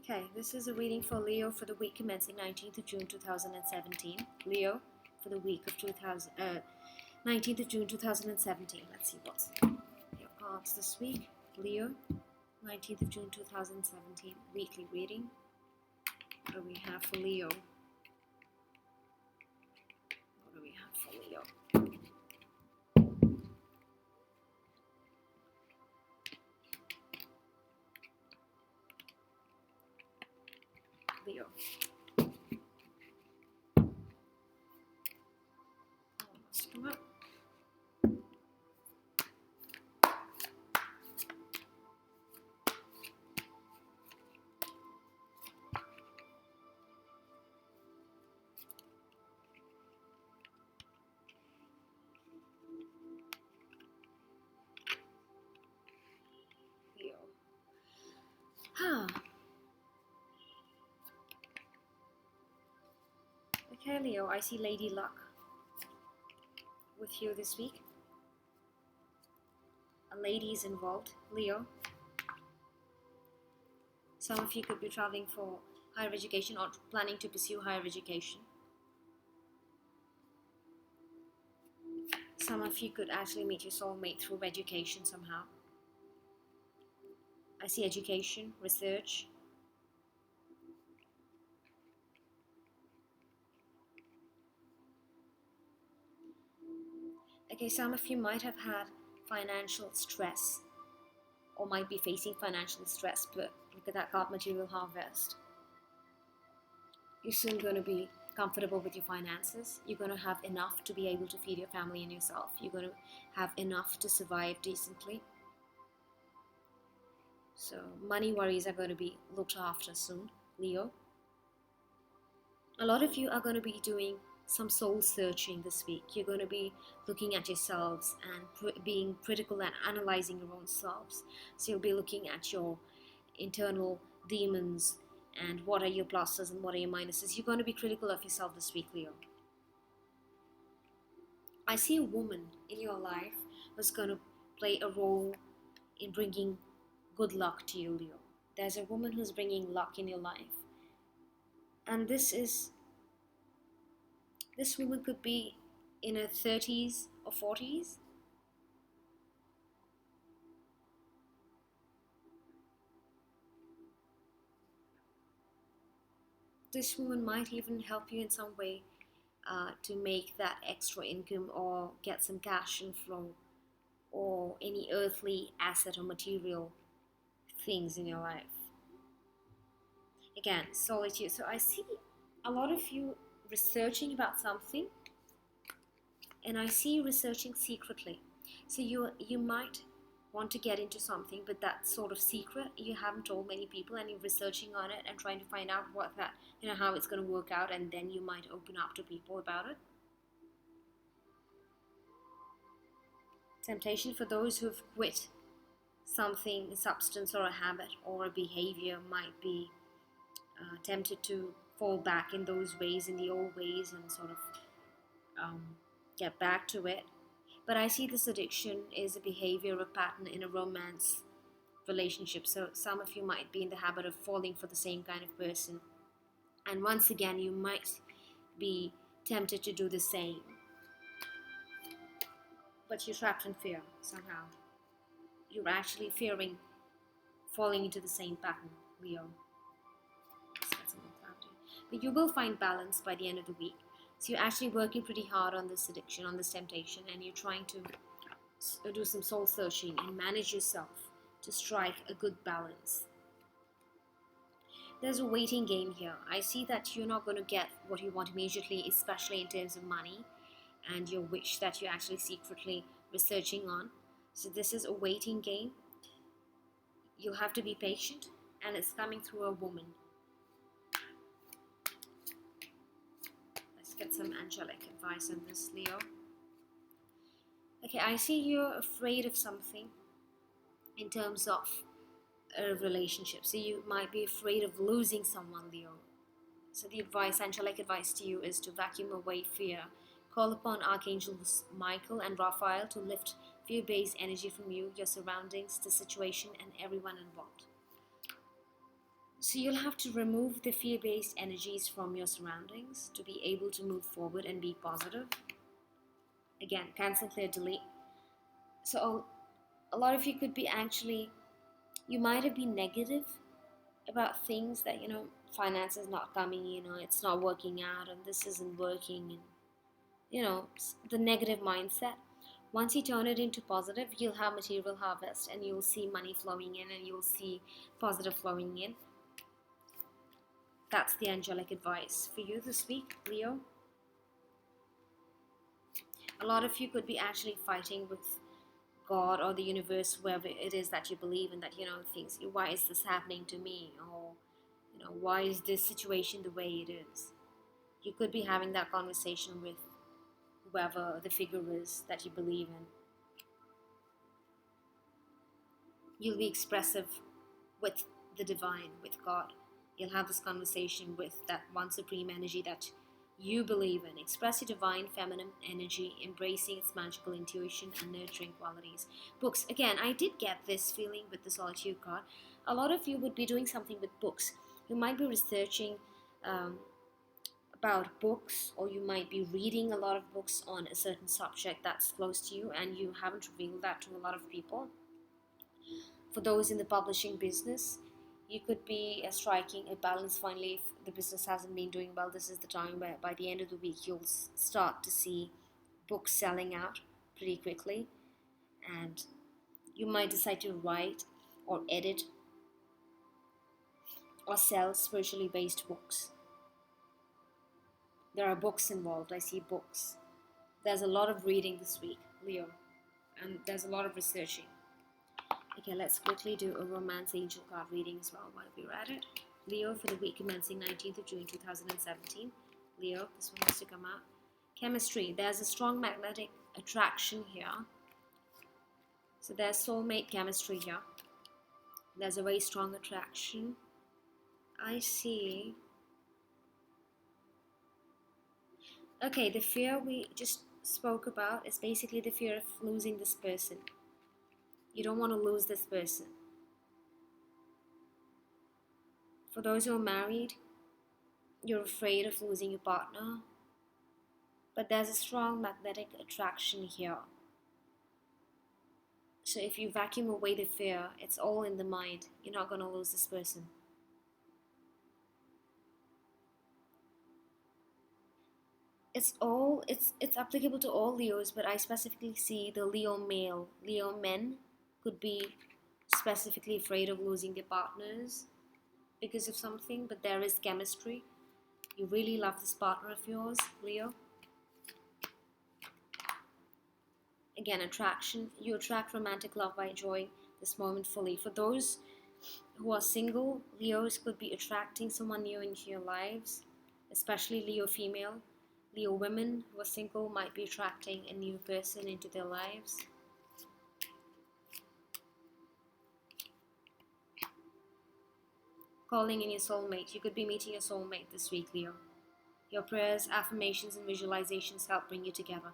Okay, this is a reading for Leo for the week commencing 19th of June 2017. Leo for the week of 19th of June 2017. Let's see what's your cards this week. Leo, 19th of June 2017, weekly reading. What do we have for Leo? What do we have for Leo? Leo. Let's come up. Leo. Okay, Leo, I see Lady Luck with you this week. A lady is involved, Leo. Some of you could be traveling for higher education or planning to pursue higher education. Some of you could actually meet your soulmate through education somehow. I see education, research. Okay, some of you might have had financial stress or might be facing financial stress, but look at that card, Material Harvest. You're soon going to be comfortable with your finances. You're going to have enough to be able to feed your family and yourself. You're going to have enough to survive decently. So money worries are going to be looked after soon, Leo. A lot of you are going to be doing some soul searching this week. You're going to be looking at yourselves and being critical and analyzing your own selves. So you'll be looking at your internal demons and what are your pluses and what are your minuses. You're going to be critical of yourself this week, Leo. I see a woman in your life who's going to play a role in bringing good luck to you, Leo. There's a woman who's bringing luck in your life. And this woman could be in her 30s or 40s. This woman might even help you in some way to make that extra income or get some cash inflow or any earthly asset or material things in your life. Again, solitude. So I see a lot of you researching about something, and I see you researching secretly. So you might want to get into something, but that's sort of secret. You haven't told many people, and you're researching on it and trying to find out what that, how it's going to work out, and then you might open up to people about it. Temptation for those who've quit something, a substance or a habit or a behavior, might be tempted to fall back in those ways, in the old ways, and sort of get back to it. But I see this addiction is a behavior, a pattern in a romance relationship. So some of you might be in the habit of falling for the same kind of person. And once again, you might be tempted to do the same. But you're trapped in fear somehow. You're actually fearing falling into the same pattern, Leo. But you will find balance by the end of the week. So you're actually working pretty hard on this addiction, on this temptation, and you're trying to do some soul searching and manage yourself to strike a good balance. There's a waiting game here. I see that you're not going to get what you want immediately, especially in terms of money and your wish that you're actually secretly researching on. So this is a waiting game. You'll have to be patient, and it's coming through a woman. Let's get some angelic advice on this, Leo. Okay, I see you're afraid of something in terms of a relationship. So you might be afraid of losing someone, Leo. So the advice, angelic advice to you, is to vacuum away fear. Call upon Archangels Michael and Raphael to lift fear-based energy from you, your surroundings, the situation, and everyone involved. So you'll have to remove the fear-based energies from your surroundings to be able to move forward and be positive. Again, cancel, clear, delete. So a lot of you could be actually, you might have been negative about things that, finance is not coming, it's not working out, and this isn't working, and, the negative mindset. Once you turn it into positive, you'll have material harvest and you'll see money flowing in and you'll see positive flowing in. That's the angelic advice for you this week, Leo. A lot of you could be actually fighting with God or the universe, whoever it is that you believe in, that, things, why is this happening to me? Or, why is this situation the way it is? You could be having that conversation with whoever the figure is that you believe in. You'll be expressive with the divine, with God. You'll have this conversation with that one supreme energy that you believe in. Express your divine feminine energy, embracing its magical intuition and nurturing qualities. Books. Again, I did get this feeling with the Solitude card. A lot of you would be doing something with books. You might be researching about books, or you might be reading a lot of books on a certain subject that's close to you and you haven't revealed that to a lot of people. For those in the publishing business, you could be striking a balance finally. If the business hasn't been doing well, this is the time where by the end of the week you'll start to see books selling out pretty quickly, and you might decide to write or edit or sell spiritually based books. There are books involved. I see books. There's a lot of reading this week, Leo, and there's a lot of researching. Okay, let's quickly do a romance angel card reading as well while we're at it. Leo, for the week commencing 19th of June 2017. Leo, this one has to come out. Chemistry. There's a strong magnetic attraction here. So there's soulmate chemistry here. There's a very strong attraction. I see. Okay, the fear we just spoke about is basically the fear of losing this person. You don't want to lose this person. For those who are married, you're afraid of losing your partner, but there's a strong magnetic attraction here. So if you vacuum away the fear, it's all in the mind. You're not going to lose this person. It's applicable to all Leos, but I specifically see the Leo male. Leo men could be specifically afraid of losing their partners because of something, but there is chemistry. You really love this partner of yours, Leo. Again, attraction. You attract romantic love by enjoying this moment fully. For those who are single, Leos could be attracting someone new into your lives, especially Leo female. Leo women who are single might be attracting a new person into their lives. Calling in your soulmate. You could be meeting your soulmate this week, Leo. Your prayers, affirmations, and visualizations help bring you together.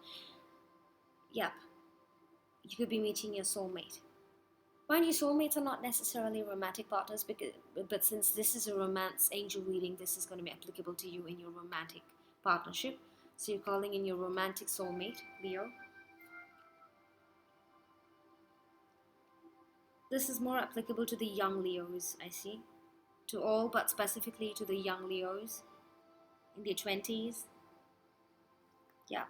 Yep. You could be meeting your soulmate. Mind you, soulmates are not necessarily romantic partners, but since this is a romance angel reading, this is going to be applicable to you in your romantic partnership. So you're calling in your romantic soulmate, Leo. This is more applicable to the young Leos, I see. To all, but specifically to the young Leos in their 20s. Yeah.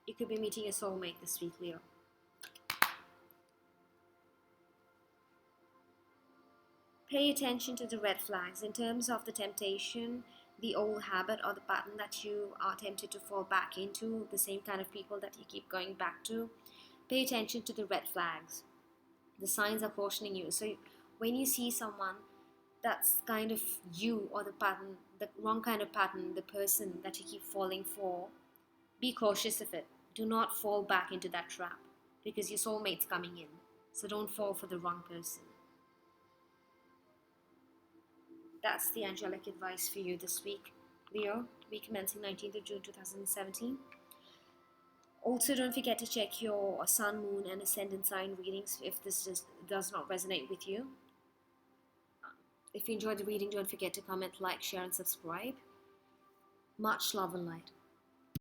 You could be meeting a soulmate this week, Leo. Pay attention to the red flags in terms of the temptation, the old habit or the pattern that you are tempted to fall back into, the same kind of people that you keep going back to. Pay attention to the red flags. The signs are cautioning you. So when you see someone that's kind of you, or the pattern, the wrong kind of pattern, the person that you keep falling for, be cautious of it. Do not fall back into that trap, because your soulmate's coming in. So don't fall for the wrong person. That's the angelic advice for you this week, Leo, week commencing 19th of June 2017. Also, don't forget to check your sun, moon, and ascendant sign readings if this does not resonate with you. If you enjoyed the reading, don't forget to comment, like, share, and subscribe. Much love and light.